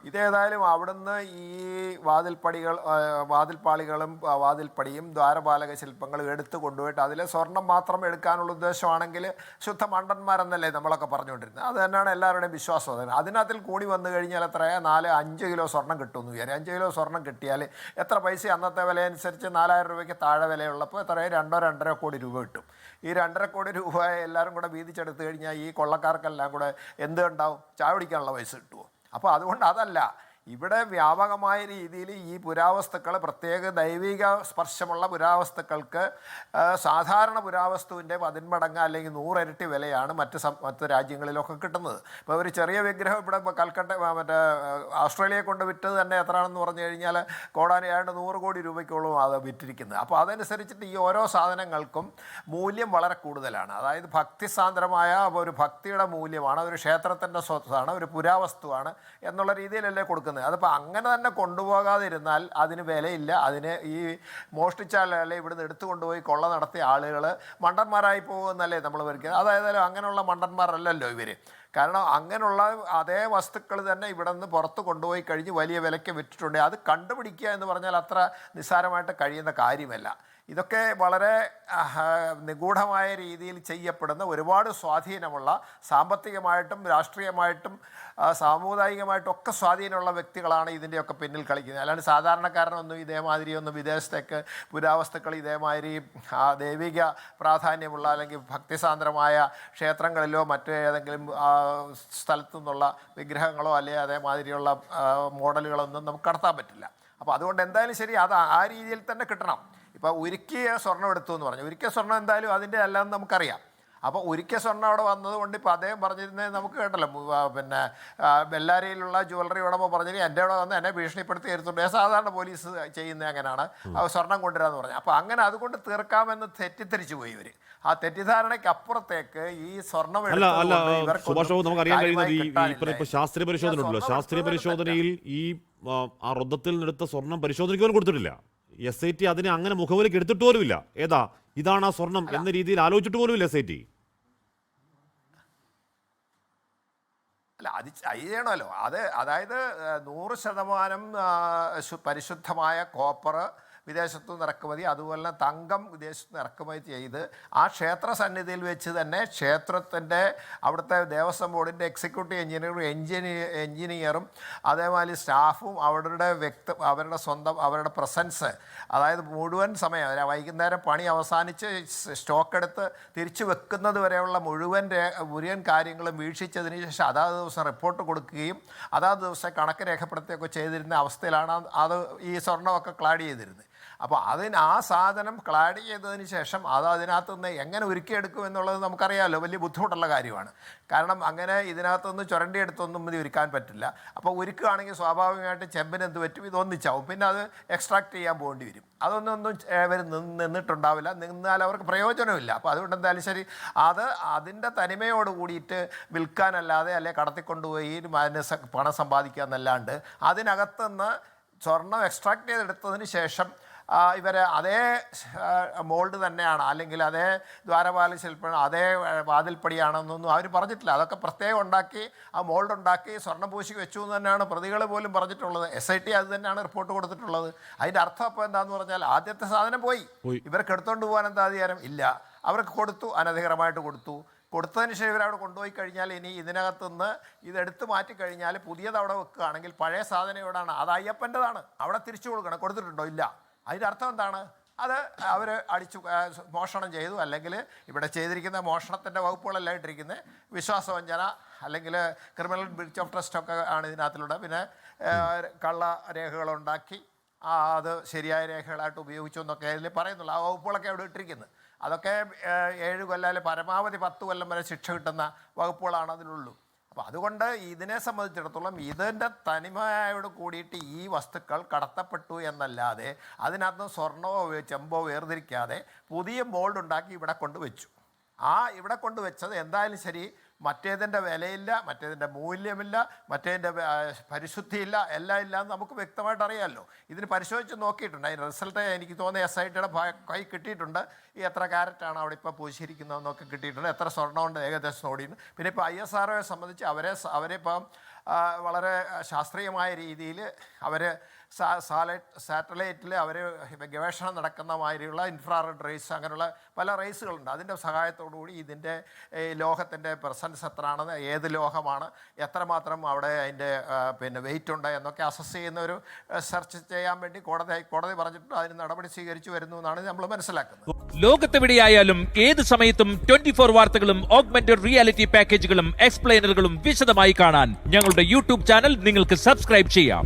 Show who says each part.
Speaker 1: ഇതേതായാലും അവിടുന്ന് ഈ വാതിൽപ്പാളികളും വാതിൽപ്പടിയും ദ്വാരപാലക ശില്പങ്ങളും എടുത്തു കൊണ്ടുപോയിട്ട് അതിലെ സ്വർണം മാത്രം എടുക്കാനുള്ള ഉദ്ദേശമാണെങ്കിൽ ശുദ്ധ മണ്ടന്മാരെന്നല്ലേ നമ്മളൊക്കെ പറഞ്ഞുകൊണ്ടിരുന്നത്. അത് തന്നെയാണ് എല്ലാവരുടെയും വിശ്വാസം. അതിനകത്തിൽ കൂടി വന്നു കഴിഞ്ഞാൽ എത്രയാ 4-5 കിലോ സ്വർണം കിട്ടുമെന്ന് വിചാരിക്കും. 5 കിലോ സ്വർണം കിട്ടിയാൽ എത്ര പൈസ അന്നത്തെ വിലയനുസരിച്ച് 4000 രൂപയ്ക്ക് താഴെ വിലയുള്ളപ്പോൾ എത്രയും 2-2.5 കോടി രൂപ കിട്ടും. ഈ 2.5 കോടി രൂപ എല്ലാവരും കൂടെ വീതിച്ചെടുത്ത് കഴിഞ്ഞാൽ ഈ കൊള്ളക്കാർക്കെല്ലാം കൂടെ എന്ത് ഉണ്ടാവും? ചായ കുടിക്കാനുള്ള പൈസ കിട്ടുമോ? അപ്പോൾ അതുകൊണ്ട് അതല്ല, ഇവിടെ വ്യാപകമായ രീതിയിൽ ഈ പുരാവസ്തുക്കൾ, പ്രത്യേക ദൈവിക സ്പർശമുള്ള പുരാവസ്തുക്കൾക്ക് സാധാരണ പുരാവസ്തുവിൻ്റെ 10 മടങ്ങ് അല്ലെങ്കിൽ 100 ഇരട്ടി വിലയാണ് മറ്റ് രാജ്യങ്ങളിലൊക്കെ കിട്ടുന്നത്. ഇപ്പോൾ ഒരു ചെറിയ വിഗ്രഹം ഇവിടെ കൽക്കട്ട ഓസ്ട്രേലിയയെ കൊണ്ട് വിറ്റത് തന്നെ എത്രയാണെന്ന് പറഞ്ഞു കഴിഞ്ഞാൽ കോടാനുയാണ്ട് 100 കോടി രൂപയ്ക്കോളം അത് വിറ്റിരിക്കുന്നത്. അപ്പോൾ അതനുസരിച്ചിട്ട് ഈ ഓരോ സാധനങ്ങൾക്കും മൂല്യം വളരെ കൂടുതലാണ്. അതായത് ഭക്തിസാന്ദ്രമായ ഒരു ഭക്തിയുടെ മൂല്യമാണ്, ഒരു ക്ഷേത്രത്തിൻ്റെ സ്വത്താണ്, ഒരു പുരാവസ്തുവാണ് എന്നുള്ള രീതിയിലല്ലേ കൊടുക്കുന്നത്. അതിപ്പോൾ അങ്ങനെ തന്നെ കൊണ്ടുപോകാതിരുന്നാൽ അതിന് വിലയില്ല. അതിന് ഈ മോഷ്ടിച്ചാൽ അല്ലെ ഇവിടുന്ന് എടുത്തു കൊണ്ടുപോയി കൊള്ള നടത്തിയ ആളുകൾ മണ്ടന്മാരായി പോകുമെന്നല്ലേ നമ്മൾ വരിക. അതായത് അങ്ങനെയുള്ള മണ്ടന്മാരല്ലല്ലോ ഇവർ. കാരണം അങ്ങനെയുള്ള അതേ വസ്തുക്കൾ തന്നെ ഇവിടെ നിന്ന് പുറത്ത് കൊണ്ടുപോയി കഴിഞ്ഞ് വലിയ വിലയ്ക്ക് വിറ്റിട്ടുണ്ട്. അത് കണ്ടുപിടിക്കുക എന്ന് പറഞ്ഞാൽ അത്ര നിസ്സാരമായിട്ട് കഴിയുന്ന കാര്യമല്ല. ഇതൊക്കെ വളരെ നിഗൂഢമായ രീതിയിൽ ചെയ്യപ്പെടുന്ന, ഒരുപാട് സ്വാധീനമുള്ള, സാമ്പത്തികമായിട്ടും രാഷ്ട്രീയമായിട്ടും സാമുദായികമായിട്ടും ഒക്കെ സ്വാധീനമുള്ള വ്യക്തികളാണ് ഇതിൻ്റെയൊക്കെ പിന്നിൽ കളിക്കുന്നത്. അല്ലാണ്ട് സാധാരണക്കാരനൊന്നും ഇതേമാതിരിയൊന്നും വിദേശത്തേക്ക് പുരാവസ്തുക്കൾ ഇതേമാതിരി ദൈവിക പ്രാധാന്യമുള്ള അല്ലെങ്കിൽ ഭക്തിസാന്ദ്രമായ ക്ഷേത്രങ്ങളിലോ മറ്റു ഏതെങ്കിലും സ്ഥലത്തു നിന്നുള്ള വിഗ്രഹങ്ങളോ അല്ലെങ്കിൽ അതേമാതിരിയുള്ള മോഡലുകളൊന്നും നമുക്ക് കടത്താൻ പറ്റില്ല. അപ്പോൾ അതുകൊണ്ട് എന്തായാലും ശരി, അത് ആ രീതിയിൽ തന്നെ കിട്ടണം. ഇപ്പോൾ ഉരുക്കിയ സ്വർണ്ണം എടുത്തു എന്ന് പറഞ്ഞു. ഉരുക്കിയ സ്വർണ്ണം എന്തായാലും അതിൻ്റെ അല്ലാന്ന് നമുക്കറിയാം. അപ്പോൾ ഉരുക്കിയ സ്വർണ്ണം അവിടെ വന്നതുകൊണ്ട് ഇപ്പോൾ അദ്ദേഹം പറഞ്ഞിരുന്നത് നമുക്ക് കേട്ടല്ലോ. പിന്നെ ബെല്ലാരിയിലുള്ള ജ്വല്ലറി ഉടമ പറഞ്ഞിട്ട് എൻ്റെ അവിടെ വന്ന് എന്നെ ഭീഷണിപ്പെടുത്തി എടുത്തുകൊണ്ട്, സാധാരണ പോലീസ് ചെയ്യുന്നത് അങ്ങനെയാണ്, സ്വർണം കൊണ്ടുവരാമെന്ന് പറഞ്ഞു. അപ്പോൾ അങ്ങനെ അതുകൊണ്ട് തീർക്കാമെന്ന് തെറ്റിദ്ധരിച്ചു പോയി ഇവർ. ആ തെറ്റിദ്ധാരണയ്ക്ക് അപ്പുറത്തേക്ക് ഈ സ്വർണ്ണം
Speaker 2: നമുക്കറിയാൻ കഴിയുന്നത് ഇപ്പോൾ ശാസ്ത്രീയ പരിശോധന ഉണ്ടല്ലോ. ശാസ്ത്രീയ പരിശോധനയിൽ ഈ ആ റൊദ്ദത്തിൽ നിന്നെടുത്ത സ്വർണം പരിശോധനയ്ക്ക് പോലും കൊടുത്തിട്ടില്ല. SIT അതിനെ അങ്ങനെ മുഖവിലേക്ക് എടുത്തിട്ട് പോലുമില്ല. ഏതാ ഇതാണ് ആ സ്വർണം എന്ന രീതിയിൽ ആലോചിച്ചിട്ട് പോലുമില്ല SIT.
Speaker 1: അല്ല, അത് ചെയ്യണമല്ലോ. അതായത് 100% പരിശുദ്ധമായ കോപ്പർ വിദേശത്തു നിന്ന് ഇറക്കുമതി, അതുപോലെ തന്നെ തങ്കം വിദേശത്തു നിന്ന് ഇറക്കുമതി ചെയ്ത് ആ ക്ഷേത്ര സന്നിധിയിൽ വെച്ച് തന്നെ ക്ഷേത്രത്തിൻ്റെ അവിടുത്തെ ദേവസ്വം ബോർഡിൻ്റെ എക്സിക്യൂട്ടീവ് എഞ്ചിനീയറും അതേമാതിരി സ്റ്റാഫും അവരുടെ സ്വന്തം അവരുടെ പ്രസൻസ്, അതായത് മുഴുവൻ സമയം വൈകുന്നേരം പണി അവസാനിച്ച് സ്റ്റോക്ക് എടുത്ത് തിരിച്ചു വെക്കുന്നത് വരെയുള്ള മുഴുവൻ കാര്യങ്ങളും വീക്ഷിച്ചതിന് ശേഷം അതാത് ദിവസം റിപ്പോർട്ട് കൊടുക്കുകയും അതാത് ദിവസം കണക്ക് രേഖപ്പെടുത്തുകയൊക്കെ ചെയ്തിരുന്ന അവസ്ഥയിലാണ് അത് ഈ സ്വർണ്ണമൊക്കെ ക്ലാഡ് ചെയ്തിരുന്നത്. അപ്പോൾ ആ സാധനം ക്ലാഡ് ചെയ്തതിന് ശേഷം അതിനകത്ത് നിന്ന് എങ്ങനെ ഉരുക്കിയെടുക്കും എന്നുള്ളത് നമുക്കറിയാമല്ലോ. വലിയ ബുദ്ധിമുട്ടുള്ള കാര്യമാണ്. കാരണം അങ്ങനെ ഇതിനകത്തൊന്നും ചുരണ്ടിയെടുത്തൊന്നും മതി ഉരുക്കാൻ പറ്റില്ല. അപ്പോൾ ഉരുക്കുകയാണെങ്കിൽ സ്വാഭാവികമായിട്ട് ചെമ്പിന് എന്ത് പറ്റും? ഇതൊന്നിച്ചാവും. പിന്നെ അത് എക്സ്ട്രാക്ട് ചെയ്യാൻ പോകേണ്ടി വരും. അതൊന്നും ഇവർ നിന്നിട്ടുണ്ടാവില്ല, നിന്നാൽ അവർക്ക് പ്രയോജനമില്ല. അപ്പോൾ അതുകൊണ്ട് എന്തായാലും ശരി, അതിൻ്റെ തനിമയോട് കൂടിയിട്ട് വിൽക്കാനല്ലാതെ അല്ലെ കടത്തിക്കൊണ്ടുപോയി പണം സമ്പാദിക്കുക എന്നല്ലാണ്ട് അതിനകത്തുനിന്ന് സ്വർണം എക്സ്ട്രാക്ട് ചെയ്തെടുത്തതിന് ശേഷം ഇവരെ അതേ മോൾഡ് തന്നെയാണ് അല്ലെങ്കിൽ അതേ ദ്വാരപാല ശില്പം അതേ വാതിൽപ്പടിയാണെന്നൊന്നും അവർ പറഞ്ഞിട്ടില്ല. അതൊക്കെ പ്രത്യേകം ഉണ്ടാക്കി ആ മോൾഡ് ഉണ്ടാക്കി സ്വർണ്ണം പൂശി വെച്ചു എന്ന് തന്നെയാണ് പ്രതികൾ പോലും പറഞ്ഞിട്ടുള്ളത്. SIT അത് തന്നെയാണ് റിപ്പോർട്ട് കൊടുത്തിട്ടുള്ളത്. അതിൻ്റെ അർത്ഥം അപ്പോൾ എന്താണെന്ന് പറഞ്ഞാൽ ആദ്യത്തെ സാധനം പോയി, ഇവർക്ക് എടുത്തുകൊണ്ട് പോകാൻ എന്താ അധികാരം? ഇല്ല. അവർക്ക് കൊടുത്തു, അനധികൃതമായിട്ട് കൊടുത്തതിന് ശേഷം ഇവരവിടെ കൊണ്ടുപോയി കഴിഞ്ഞാൽ ഇനി ഇതിനകത്തുനിന്ന് ഇതെടുത്ത് മാറ്റിക്കഴിഞ്ഞാൽ പുതിയത് അവിടെ വെക്കുകയാണെങ്കിൽ പഴയ സാധനം എവിടെയാണ്? അത് അയ്യപ്പൻ്റെതാണ്, അവിടെ തിരിച്ചു കൊടുക്കണം. കൊടുത്തിട്ടുണ്ടോ? ഇല്ല. അതിൻ്റെ അർത്ഥം എന്താണ്? അത് അവർ മോഷണം ചെയ്തു, അല്ലെങ്കിൽ ഇവിടെ ചെയ്തിരിക്കുന്ന മോഷണത്തിൻ്റെ വകുപ്പുകളെല്ലാം ഇട്ടിരിക്കുന്നത് വിശ്വാസവഞ്ചന അല്ലെങ്കിൽ ക്രിമിനൽ ബ്രീച്ച് ഓഫ് ട്രസ്റ്റൊക്കെ ആണ് ഇതിനകത്തിലൂടെ. പിന്നെ കള്ള രേഖകളുണ്ടാക്കി അത് ശരിയായ രേഖകളായിട്ട് ഉപയോഗിച്ചു എന്നൊക്കെ അതിൽ പറയുന്നുള്ളൂ. ആ വകുപ്പുകളൊക്കെ അവിടെ ഇട്ടിരിക്കുന്നത്. അതൊക്കെ 7 കൊല്ലം അല്ലെങ്കിൽ പരമാവധി 10 കൊല്ലം വരെ ശിക്ഷ കിട്ടുന്ന വകുപ്പുകളാണ് അതിലുള്ളൂ. അപ്പോൾ അതുകൊണ്ട് ഇതിനെ സംബന്ധിച്ചിടത്തോളം ഇതിൻ്റെ തനിമയോട് കൂടിയിട്ട് ഈ വസ്തുക്കൾ കടത്തപ്പെട്ടു എന്നല്ലാതെ അതിനകത്ത് സ്വർണ്ണമോ ചെമ്പോ വേർതിരിക്കാതെ പുതിയ മോൾഡ് ഉണ്ടാക്കി ഇവിടെ കൊണ്ടുവച്ചു. ഇവിടെ കൊണ്ടുവച്ചത് എന്തായാലും ശരി മറ്റേതിൻ്റെ വിലയില്ല, മറ്റേതിൻ്റെ മൂല്യമില്ല, മറ്റേതിൻ്റെ പരിശുദ്ധിയില്ല, എല്ലാം ഇല്ല എന്ന് നമുക്ക് വ്യക്തമായിട്ട് അറിയാമല്ലോ. ഇതിന് പരിശോധിച്ച് നോക്കിയിട്ടുണ്ട്. അതിൻ്റെ റിസൾട്ട് എനിക്ക് തോന്നുന്നത് SITയുടെ കൈ കിട്ടിയിട്ടുണ്ട്. ഈ എത്ര ക്യാരറ്റാണ് അവിടെ ഇപ്പോൾ പൂശിയിരിക്കുന്നതെന്നൊക്കെ കിട്ടിയിട്ടുണ്ട്, എത്ര സ്വർണ്ണമുണ്ട് ഏകദേശം ഓടിയിരുന്നു. പിന്നെ ഇപ്പോൾ ISROയെ സംബന്ധിച്ച് അവരെ ഇപ്പം വളരെ ശാസ്ത്രീയമായ രീതിയിൽ അവർ സാറ്റലൈറ്റിൽ അവർ ഗവേഷണം നടക്കുന്ന മാതിരിയുള്ള ഇൻഫ്രാറെഡ് റേസ് അങ്ങനെയുള്ള പല റേസുകളുണ്ട്. അതിൻ്റെ സഹായത്തോടുകൂടി ഇതിൻ്റെ ലോഹത്തിൻ്റെ പ്രസൻസ് എത്രയാണെന്ന്, ഏത് ലോഹമാണ്, എത്രമാത്രം അവിടെ അതിൻ്റെ പിന്നെ വെയിറ്റ് ഉണ്ട് എന്നൊക്കെ അസസ് ചെയ്യുന്ന ഒരു സെർച്ച് ചെയ്യാൻ വേണ്ടി കോടതി പറഞ്ഞിട്ടുണ്ട്. അതിന് നടപടി സ്വീകരിച്ചു വരുന്നു എന്നാണ് നമ്മൾ മനസ്സിലാക്കുന്നത്.
Speaker 3: ലോകത്തെവിടെയായാലും ഏത് സമയത്തും 24 വാർത്തകളും ഓഗ്മെന്റഡ് റിയാലിറ്റി പാക്കേജുകളും എക്സ്പ്ലെയിനറുകളും വിശദമായി കാണാൻ ഞങ്ങളുടെ യൂട്യൂബ് ചാനൽ നിങ്ങൾക്ക് സബ്സ്ക്രൈബ് ചെയ്യാം.